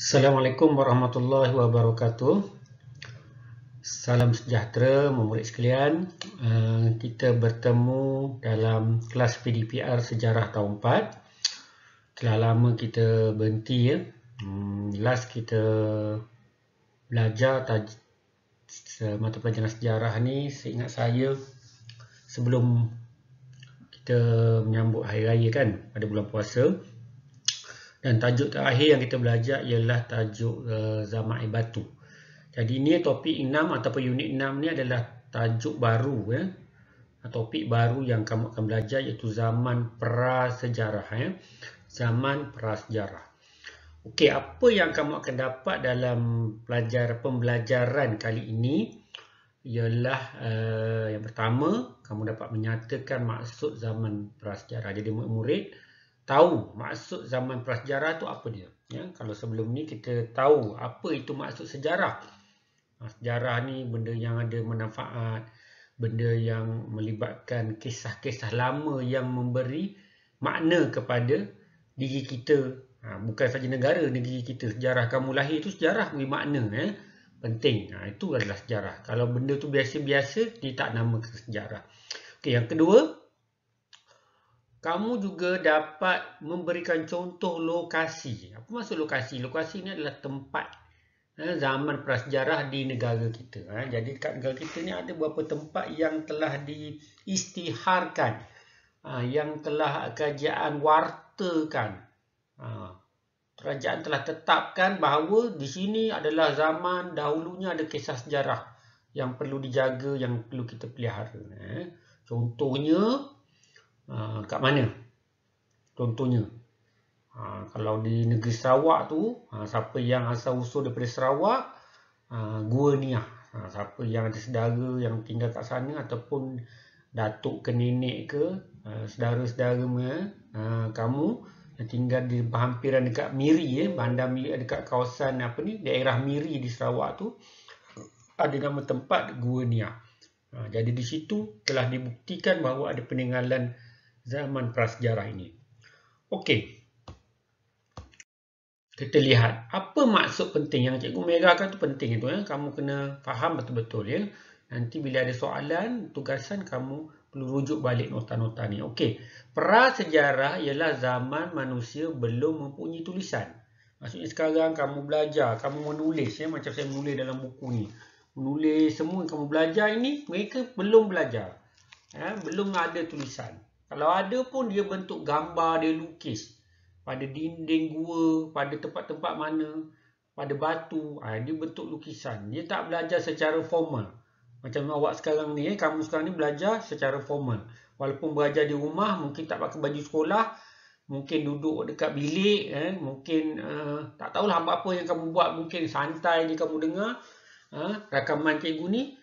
Assalamualaikum warahmatullahi wabarakatuh. Salam sejahtera murid sekalian. Kita bertemu dalam kelas PDPR Sejarah tahun 4. Telah lama kita berhenti ya. Last kita belajar mata pelajaran sejarah ni, seingat saya sebelum kita menyambut hari raya kan, pada bulan puasa. Dan tajuk terakhir yang kita belajar ialah tajuk Zaman Air Batu. Jadi ini topik 6 ataupun unit 6 ni adalah tajuk baru ya. Topik baru yang kamu akan belajar iaitu zaman prasejarah ya. Zaman prasejarah. Okey, apa yang kamu akan dapat dalam pembelajaran kali ini ialah yang pertama, kamu dapat menyatakan maksud zaman prasejarah. Jadi murid-murid tahu maksud zaman prasejarah tu apa dia ya. Kalau sebelum ni kita tahu apa itu maksud sejarah. Sejarah ni benda yang ada manfaat, benda yang melibatkan kisah-kisah lama yang memberi makna kepada diri kita, bukan saja negara, negeri kita. Sejarah kamu lahir itu sejarah beri makna ya. Penting. Itu adalah sejarah. Kalau benda tu biasa-biasa, dia tak namakan sejarah. Okey, yang kedua, kamu juga dapat memberikan contoh lokasi. Apa maksud lokasi? Lokasi ini adalah tempat zaman prasejarah di negara kita. Jadi kat negara kita ni ada beberapa tempat yang telah diisytiharkan, yang telah kerajaan wartakan. Kerajaan telah tetapkan bahawa di sini adalah zaman dahulunya ada kisah sejarah yang perlu dijaga, yang perlu kita pelihara. Contohnya, kat mana? Contohnya, kalau di negeri Sarawak tu, siapa yang asal usul daripada Sarawak, Gua Niah. Siapa yang ada saudara yang tinggal kat sana ataupun datuk ke nenek ke, saudara-saudara kamu yang tinggal di berhampiran dekat Miri bandar Miri, dekat kawasan daerah Miri di Sarawak tu, ada nama tempat Gua Niah. Jadi di situ telah dibuktikan bahawa ada peninggalan zaman prasejarah ini. Okey. Kita lihat apa maksud penting yang cikgu merahkan tu penting itu ya. Kamu kena faham betul-betul ya. Nanti bila ada soalan, tugasan kamu perlu rujuk balik nota-nota ni. Okey. Prasejarah ialah zaman manusia belum mempunyai tulisan. Maksudnya sekarang kamu belajar, kamu menulis ya, macam saya menulis dalam buku ni. Menulis semua yang kamu belajar ini, mereka belum belajar. Belum ada tulisan. Kalau ada pun dia bentuk gambar, dia lukis pada dinding gua, pada tempat-tempat mana, pada batu, dia bentuk lukisan. Dia tak belajar secara formal. Macam awak sekarang ni, kamu sekarang ni belajar secara formal. Walaupun belajar di rumah, mungkin tak pakai baju sekolah, mungkin duduk dekat bilik, mungkin tak tahulah apa-apa yang kamu buat, mungkin santai je kamu dengar rakaman cikgu ni.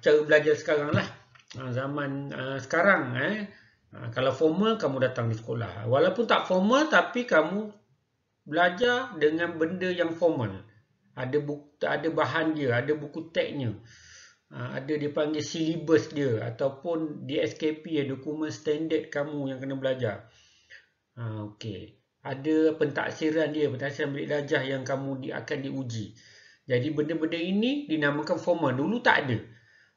Cara belajar sekarang lah. Zaman sekarang kalau formal, kamu datang di sekolah. Walaupun tak formal, tapi kamu belajar dengan benda yang formal. Ada bahan dia, ada buku teknya. Ada dia panggil syllabus dia. Ataupun DSKP, dokumen standard kamu yang kena belajar. Okey. Ada pentaksiran dia, pentaksiran bilik darjah yang kamu akan diuji. Jadi benda-benda ini dinamakan formal. Dulu tak ada.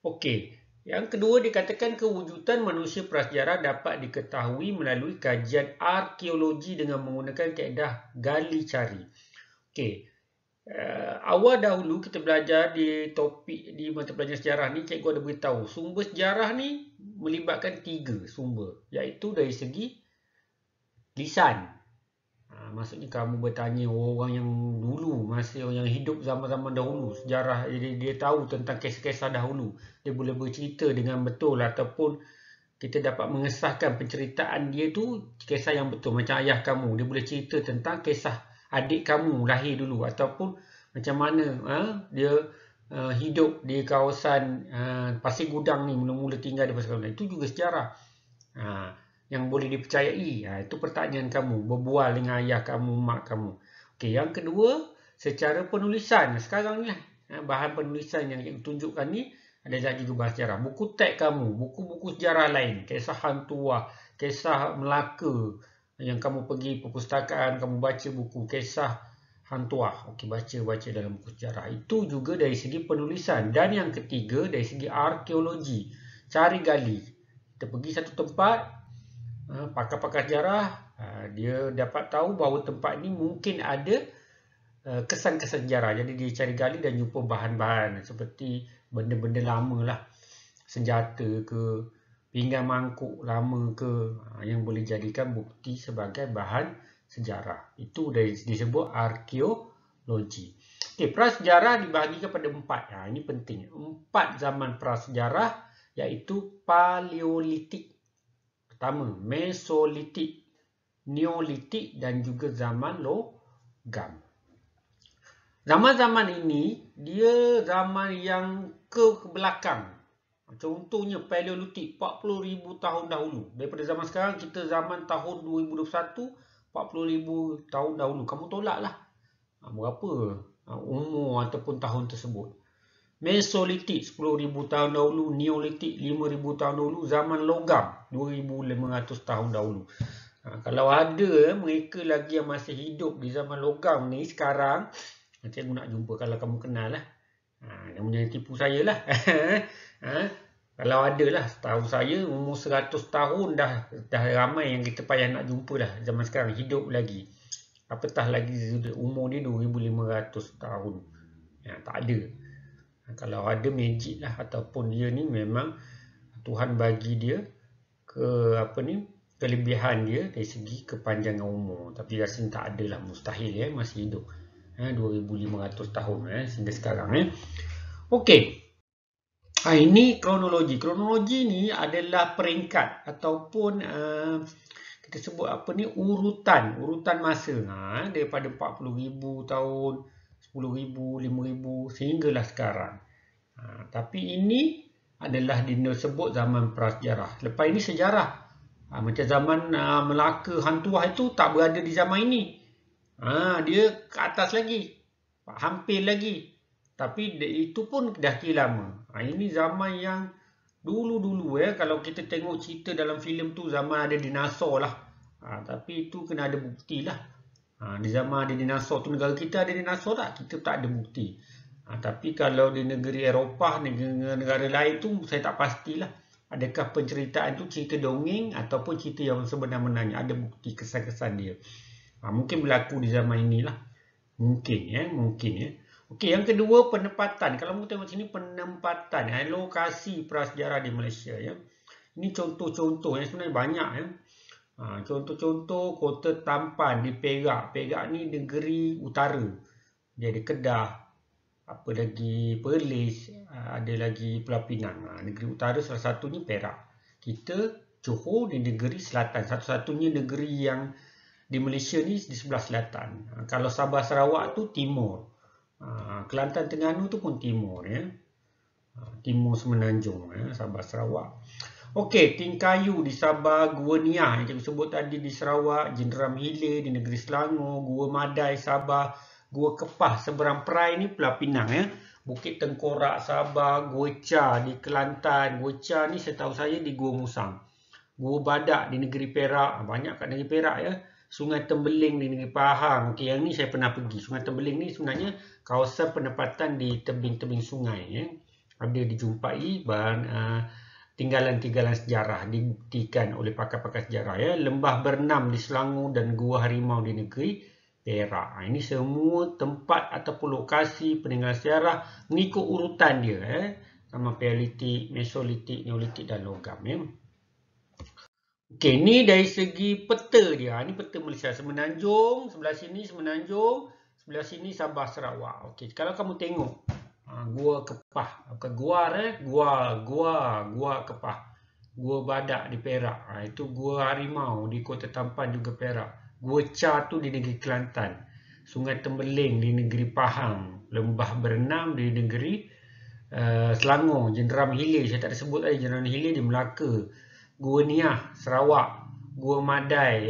Okey. Yang kedua, dikatakan kewujudan manusia prasejarah dapat diketahui melalui kajian arkeologi dengan menggunakan kaedah gali cari. Okey. Awal dahulu kita belajar di topik di mata pelajaran sejarah ni, cikgu ada beritahu sumber sejarah ni melibatkan 3 sumber, iaitu dari segi lisan. Maksudnya kamu bertanya orang yang dulu, masa yang hidup zaman-zaman dahulu, sejarah, dia tahu tentang kisah-kisah dahulu. Dia boleh bercerita dengan betul, ataupun kita dapat mengesahkan penceritaan dia tu kisah yang betul. Macam ayah kamu, dia boleh cerita tentang kisah adik kamu lahir dulu, ataupun macam mana dia hidup di kawasan Pasir Gudang ni, mula-mula tinggal di Pasir Gudang. Itu juga sejarah yang boleh dipercayai. Itu pertanyaan kamu, berbual dengan ayah kamu, mak kamu. Okey, yang kedua, secara penulisan. Sekarang ni bahan penulisan yang kita tunjukkan ni adalah juga bahasa sejarah. Buku teks kamu, buku-buku sejarah lain, kisah Hantuah, kisah Melaka, yang kamu pergi perpustakaan, kamu baca buku kisah Hang Tuah. Okey, baca dalam buku sejarah. Itu juga dari segi penulisan. Dan yang ketiga dari segi arkeologi. Cari gali. Kita pergi satu tempat, pakar-pakar sejarah, dia dapat tahu bahawa tempat ni mungkin ada kesan-kesan sejarah. Jadi dia cari gali dan jumpa bahan-bahan seperti benda-benda lama lah. Senjata ke, pinggan mangkuk lama ke, yang boleh jadikan bukti sebagai bahan sejarah. Itu disebut arkeologi. Okey, prasejarah dibahagikan pada 4. Ini penting. 4 zaman prasejarah iaitu Paleolitik. Pertama, Mesolitik, Neolitik dan juga zaman logam. Zaman-zaman ini dia zaman yang ke belakang. Contohnya Paleolitik 40,000 tahun dahulu. Daripada zaman sekarang kita zaman tahun 2021, 40,000 tahun dahulu. Kamu tolaklah berapa umur ataupun tahun tersebut. Mesolitik 10,000 tahun dahulu, Neolitik 5,000 tahun dahulu, zaman logam 2,500 tahun dahulu. Kalau ada mereka lagi yang masih hidup di zaman logam ni sekarang, cikgu nak jumpa kalau kamu kenal lah. Kamu jangan tipu saya lah. Kalau ada lah, setahu saya umur 100 tahun dah ramai yang kita payah nak jumpa lah zaman sekarang hidup lagi. Apatah lagi umur dia 2,500 tahun. Tak ada. Kalau ada magic lah, ataupun dia ni memang Tuhan bagi dia kelebihan dia dari segi kepanjangan umur. Tapi rasanya tak ada lah, mustahil masih hidup 2,500 tahun sehingga sekarang. Okey. Ini kronologi. Kronologi ni adalah peringkat ataupun kita sebut urutan masa. Daripada 40,000 tahun, 10,000, 5,000 sehinggalah sekarang. Tapi ini adalah disebut zaman prasejarah. Lepas ini sejarah. Macam zaman Melaka Hang Tuah itu tak berada di zaman ini. Dia ke atas lagi. Hampir lagi. Tapi itu pun dah kira lama. Ini zaman yang dulu-dulu kalau kita tengok cerita dalam filem tu zaman ada dinosaur lah. Tapi itu kena ada bukti lah. Di zaman ada dinosaur tu, negara kita ada dinosaur tak? Kita tak ada bukti. Tapi kalau di negeri Eropah, negara lain tu saya tak pastilah. Adakah penceritaan tu cerita dongeng ataupun cerita yang sebenar-benarnya. Ada bukti kesan-kesan dia. Mungkin berlaku di zaman inilah. Mungkin. Okey, yang kedua penempatan. Kalau kamu tengok sini penempatan, lokasi prasejarah di Malaysia Ini contoh-contoh yang sebenarnya banyak Contoh-contoh Kota Tampan di Perak. Perak ni negeri utara. Dia ada Kedah, apa lagi Perlis, ada lagi Pulau Pinang. Negeri utara salah satunya Perak. Kita Johor di negeri selatan. Satu-satunya negeri yang di Malaysia ni di sebelah selatan. Kalau Sabah Sarawak tu timur. Kelantan Terengganu tu pun timur Timur Semenanjung Sabah Sarawak. Okey, Tingkayu di Sabah, Gua Niah yang kita sebut tadi di Sarawak, Jenderam Hilir di negeri Selangor, Gua Madai Sabah, Gua Kepah seberang Perai ni Pulau Pinang Bukit Tengkorak Sabah, Gua Cha di Kelantan. Gua Cha ni setahu saya di Gua Musang. Gua Badak di negeri Perak, banyak kat negeri Perak Sungai Tembeling di negeri Pahang. Okey, yang ni saya pernah pergi. Sungai Tembeling ni sebenarnya kawasan penempatan di tebing-tebing sungai Ada dijumpai tinggalan-tinggalan sejarah dibuktikan oleh pakar-pakar sejarah Lembah Bernam di Selangor dan Gua Harimau di negeri Perak. Ini semua tempat ataupun lokasi peninggalan sejarah mengikut urutan dia sama Paleolitik, Mesolitik, Neolitik dan logam Okey, ni dari segi peta dia. Ni peta Malaysia. Semenanjung, sebelah sini Semenanjung, sebelah sini Sabah Sarawak. Okey, kalau kamu tengok Gua Kepah, bukan Gua Kepah. Gua Badak di Perak. Itu Gua Harimau di Kota Tampan juga Perak. Gua Cha tu di negeri Kelantan. Sungai Tembeling di negeri Pahang. Lembah Bernam di negeri Selangor. Jenderam Hilir, saya tak ada sebut tadi. Jenderam Hilir di Melaka. Gua Niah, Sarawak. Gua Madai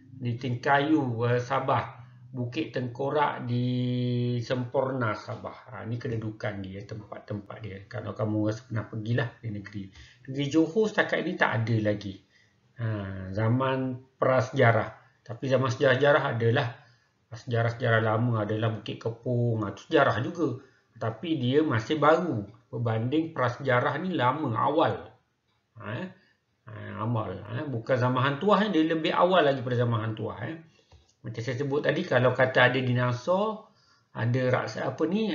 di Tingkayu, Sabah. Bukit Tengkorak di Semporna, Sabah. Ini kedudukan dia, tempat-tempat dia. Kalau kamu rasa pernah pergilah di negeri. Negeri Johor setakat ini tak ada lagi. Zaman prasejarah. Tapi zaman sejarah adalah Sejarah-sejarah lama adalah Bukit Kepong, itu sejarah juga. Tapi dia masih baru berbanding prasejarah ni lama, awal. Awal. Bukan zaman Hang Tuah, dia lebih awal lagi pada zaman Hang Tuah. Macam saya sebut tadi, kalau kata ada dinosaur, ada raksa apa ni,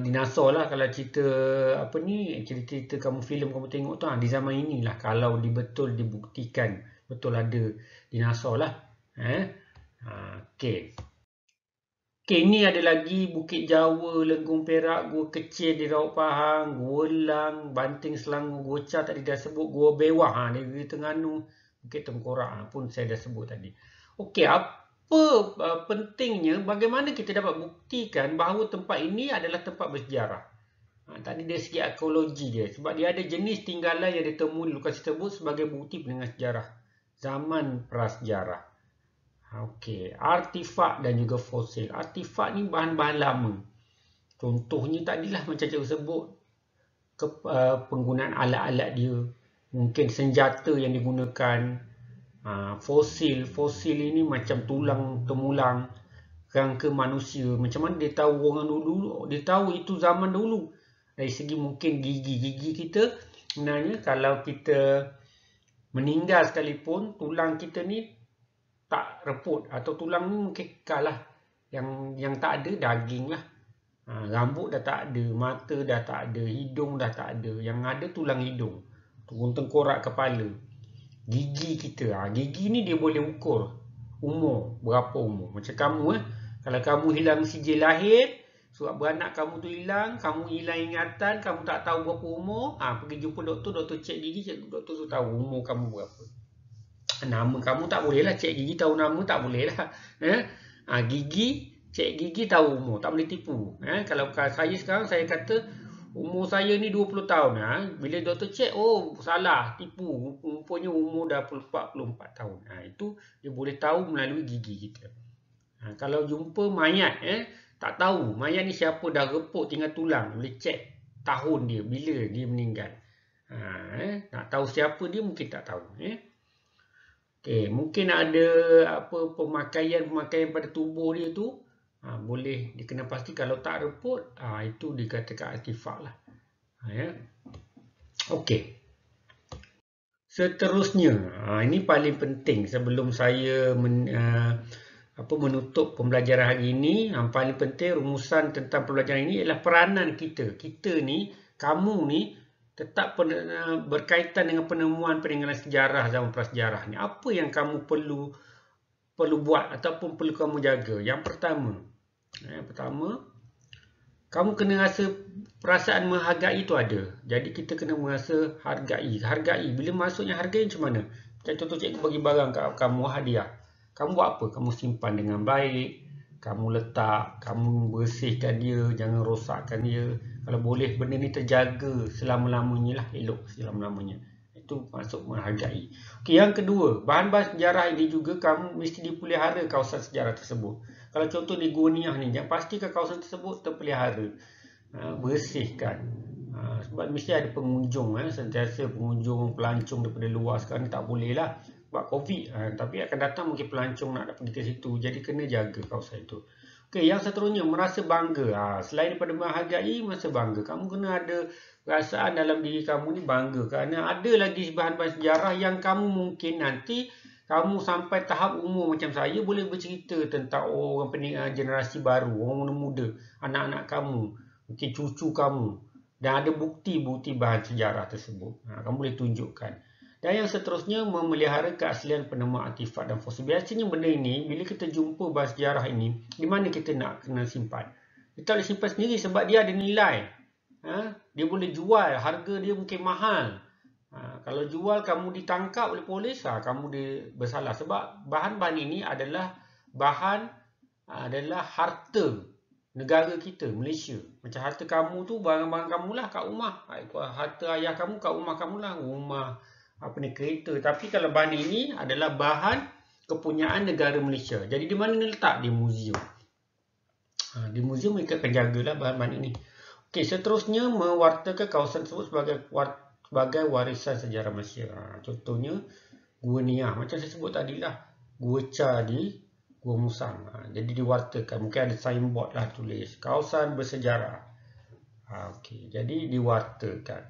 dinosaur lah kalau cerita apa ni, cerita kamu filem kamu tengok tu, di zaman inilah kalau betul dibuktikan betul ada dinosaur lah. Okey. Okey, ini ada lagi Bukit Jawa, Lenggong Perak, Gua Kecil di Raut Pahang, Gua Lang, Banting Selangor, Gua Ca tadi dah sebut, Gua Bewah di Terengganu, Bukit Tengkorak pun saya dah sebut tadi. Okey, apa pentingnya bagaimana kita dapat buktikan bahawa tempat ini adalah tempat bersejarah? Tadi dari segi arkeologi dia, sebab dia ada jenis tinggalan yang ditemui di lokasi tersebut sebagai bukti peninggalan sejarah zaman prasejarah. Okey, artifak dan juga fosil. Artifak ni bahan-bahan lama. Contohnya tadilah macam cikgu sebut, penggunaan alat-alat dia, mungkin senjata yang digunakan. Fosil ini macam tulang temulang kerangka manusia. Macam mana dia tahu orang dulu? Dia tahu itu zaman dulu. Dari segi mungkin gigi kita, sebenarnya kalau kita meninggal sekalipun, tulang kita ni tak reput, atau tulang ni mungkin kekal lah. Yang tak ada daging lah. Rambut dah tak ada, mata dah tak ada, hidung dah tak ada. Yang ada tulang hidung, tengkorak kepala, gigi kita. Gigi ni dia boleh ukur umur, berapa umur. Macam kamu kalau kamu hilang sijil lahir, surat beranak kamu tu hilang, kamu hilang ingatan, kamu tak tahu berapa umur, pergi jumpa doktor cek gigi, doktor tu tahu umur kamu berapa. Nama kamu tak boleh lah, cek gigi tahu nama tak boleh lah. Gigi, cek gigi tahu umur, tak boleh tipu. Kalau saya sekarang, saya kata umur saya ni 20 tahun. Bila doktor cek, oh salah, tipu. Rupanya umur dah 44 tahun. Itu dia boleh tahu melalui gigi kita. Kalau jumpa mayat, tak tahu mayat ni siapa, dah reput tinggal tulang, boleh cek tahun dia, bila dia meninggal. Nak tahu siapa dia mungkin tak tahu. Okay, mungkin ada pemakaian pada tubuh dia tu, boleh dikenal pasti. Kalau tak reput, itu dikatakan artifak lah. Okey. Seterusnya, ini paling penting sebelum saya menutup pembelajaran hari ini. Paling penting rumusan tentang pembelajaran ini ialah peranan kita. Kita ni, kamu ni tetap berkaitan dengan penemuan peninggalan sejarah zaman prasejarah ni. Apa yang kamu perlu buat ataupun perlu kamu jaga? Yang pertama, kamu kena rasa perasaan menghargai itu ada. Jadi kita kena merasa hargai. Bila maksudnya hargai macam mana? Contoh cikgu bagi barang kat kamu, hadiah. Kamu buat apa? Kamu simpan dengan baik, kamu letak, kamu bersihkan dia, jangan rosakkan dia. Kalau boleh benda ni terjaga selama-lamanya lah, elok selama-lamanya. Itu maksud menghargai. Okey, yang kedua, bahan-bahan sejarah ini juga kamu mesti dipelihara kawasan sejarah tersebut. Kalau contoh di Gua Niah ni, jangan pastikan kawasan tersebut terpelihara. Bersihkan. Sebab mesti ada pengunjung, sentiasa pengunjung, pelancong daripada luar. Sekarang ni tak boleh lah sebab COVID. Tapi akan datang mungkin pelancong nak pergi ke situ. Jadi kena jaga kawasan itu. Okey, yang seterusnya, merasa bangga. Selain daripada menghargai, merasa bangga. Kamu kena ada perasaan dalam diri kamu ni bangga. Kerana ada lagi bahan-bahan sejarah yang kamu mungkin nanti, kamu sampai tahap umur macam saya, boleh bercerita tentang orang generasi baru, orang muda, anak-anak kamu, mungkin cucu kamu. Dan ada bukti-bukti bahan sejarah tersebut. Kamu boleh tunjukkan. Dan yang seterusnya, memelihara keaslian penemuan artifak dan fosil. Biasanya benda ini, bila kita jumpa bahan sejarah ini, di mana kita nak kena simpan? Kita boleh simpan sendiri sebab dia ada nilai. Dia boleh jual, harga dia mungkin mahal. Kalau jual, kamu ditangkap oleh polis, kamu bersalah. Sebab bahan-bahan ini adalah harta negara kita, Malaysia. Macam harta kamu tu, barang-barang kamu lah kat rumah. Harta ayah kamu kat rumah kamu lah, rumah, kereta. Tapi kalau bahan ini adalah bahan kepunyaan negara Malaysia. Jadi di mana letak? Di muzium. Di muzium mereka akan jagalah bahan-bahan ini. Okey, seterusnya mewartakan kawasan tersebut sebagai warisan sejarah Malaysia. Contohnya Gua Niah, macam saya sebut tadi lah, Gua Ca di Gua Musang. Jadi diwartakan. Mungkin ada signboard lah tulis kawasan bersejarah. Okey, jadi diwartakan.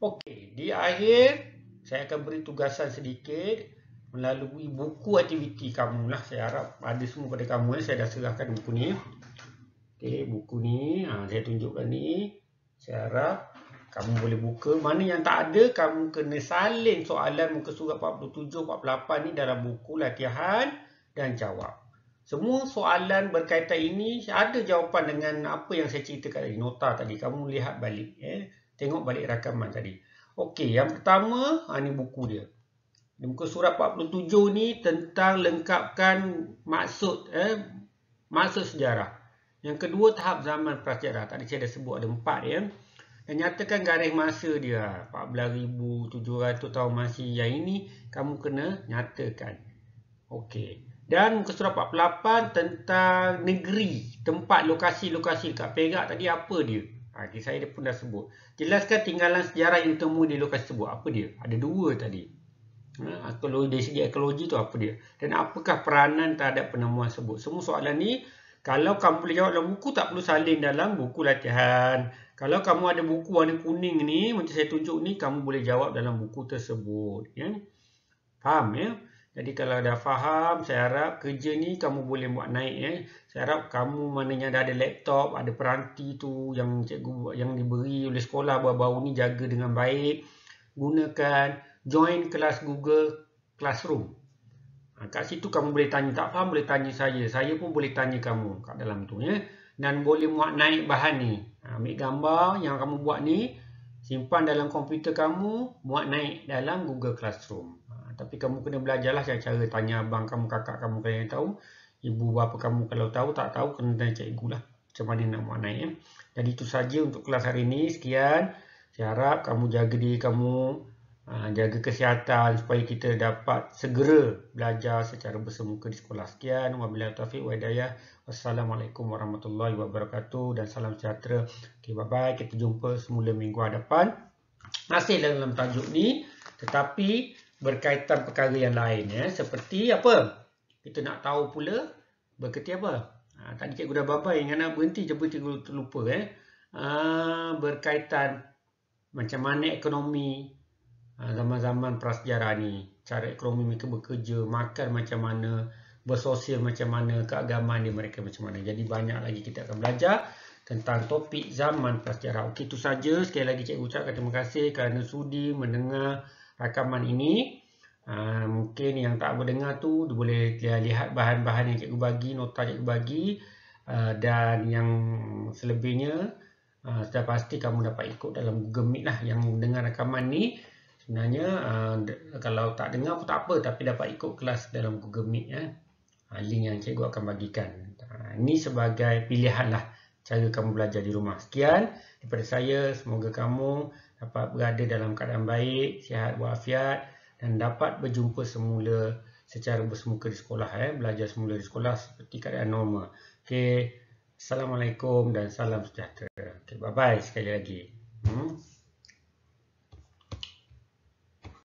Okey, di akhir saya akan beri tugasan sedikit melalui buku aktiviti kamu lah. Saya harap ada semua pada kamu. Saya dah serahkan buku ni. Okey, buku ni saya tunjukkan ni. Saya harap kamu boleh buka. Mana yang tak ada, kamu kena salin soalan muka surat 47, 48 ni dalam buku latihan dan jawab. Semua soalan berkaitan ini ada jawapan dengan apa yang saya ceritakan tadi, nota tadi. Kamu lihat balik, tengok balik rakaman tadi. Okey, yang pertama, ni buku dia. Di muka surat 47 ni tentang lengkapkan maksud sejarah. Yang kedua, tahap zaman prasejarah. Tadi saya dah sebut ada 4 ya. Dan nyatakan garis masa dia 14,700 tahun Masih. Yang ini kamu kena nyatakan. Okey. Dan muka surat 48 tentang negeri, tempat, lokasi-lokasi kat Perak tadi apa dia? Saya pun dah sebut. Jelaskan tinggalan sejarah yang ditemui di lokasi tersebut. Apa dia? Ada 2 tadi. Dari segi ekologi tu apa dia? Dan apakah peranan terhadap penemuan tersebut? Semua soalan ni kalau kamu boleh jawab dalam buku, tak perlu salin dalam buku latihan. Kalau kamu ada buku warna kuning ni, macam saya tunjuk ni, kamu boleh jawab dalam buku tersebut. Ya? Faham ya? Jadi kalau dah faham, saya harap kerja ni kamu boleh buat naik ya. Saya harap kamu mananya dah ada laptop, ada peranti tu yang cikgu yang diberi oleh sekolah baru-baru ni jaga dengan baik. Gunakan join kelas Google Classroom. Kat situ kamu boleh tanya, tak faham boleh tanya saya. Saya pun boleh tanya kamu kat dalam tu ya. Dan boleh muat naik bahan ni. Ambil gambar yang kamu buat ni, simpan dalam komputer kamu, muat naik dalam Google Classroom. Tapi kamu kena belajarlah cara tanya abang kamu, kakak kamu kalau yang tahu. Ibu bapa kamu kalau tahu, tak tahu kena tanya cikgu lah. Macam mana nak muat naik ya. Jadi itu saja untuk kelas hari ini. Sekian. Saya harap kamu jaga diri kamu, jaga kesihatan supaya kita dapat segera belajar secara bersemuka di sekolah. Sekian. Wabillahi taufiq wa hidayah. Wassalamualaikum warahmatullahi wabarakatuh dan salam sejahtera. Okay, bye-bye. Kita jumpa semula minggu hadapan. Masih dalam tajuk ni, tetapi berkaitan perkara yang lain ya. Seperti apa? Kita nak tahu pula berkaitan apa? Tadi cikgu dah babai, ingat nak berhenti je cikgu terlupa berkaitan macam mana ekonomi zaman-zaman prasejarah ni, cara ekonomi mereka bekerja, makan macam mana, bersosial macam mana, keagamaan di mereka macam mana. Jadi banyak lagi kita akan belajar tentang topik zaman prasejarah. Okey, itu saja. Sekali lagi cikgu ucapkan terima kasih kerana sudi mendengar rakaman ini. Mungkin yang tak mendengar tu boleh lihat bahan-bahan yang cikgu bagi, nota cikgu bagi, dan yang selebihnya sudah pasti kamu dapat ikut dalam Google Meet lah. Yang mendengar rakaman ni sebenarnya kalau tak dengar pun tak apa, tapi dapat ikut kelas dalam Google Meet ya. Link yang cikgu akan bagikan. Ini sebagai pilihan lah cara kamu belajar di rumah. Sekian daripada saya, semoga kamu dapat berada dalam keadaan baik, sihat walafiat dan dapat berjumpa semula secara bersemuka di sekolah belajar semula di sekolah seperti keadaan normal. Okey, assalamualaikum dan salam sejahtera. Okey, bye bye sekali lagi.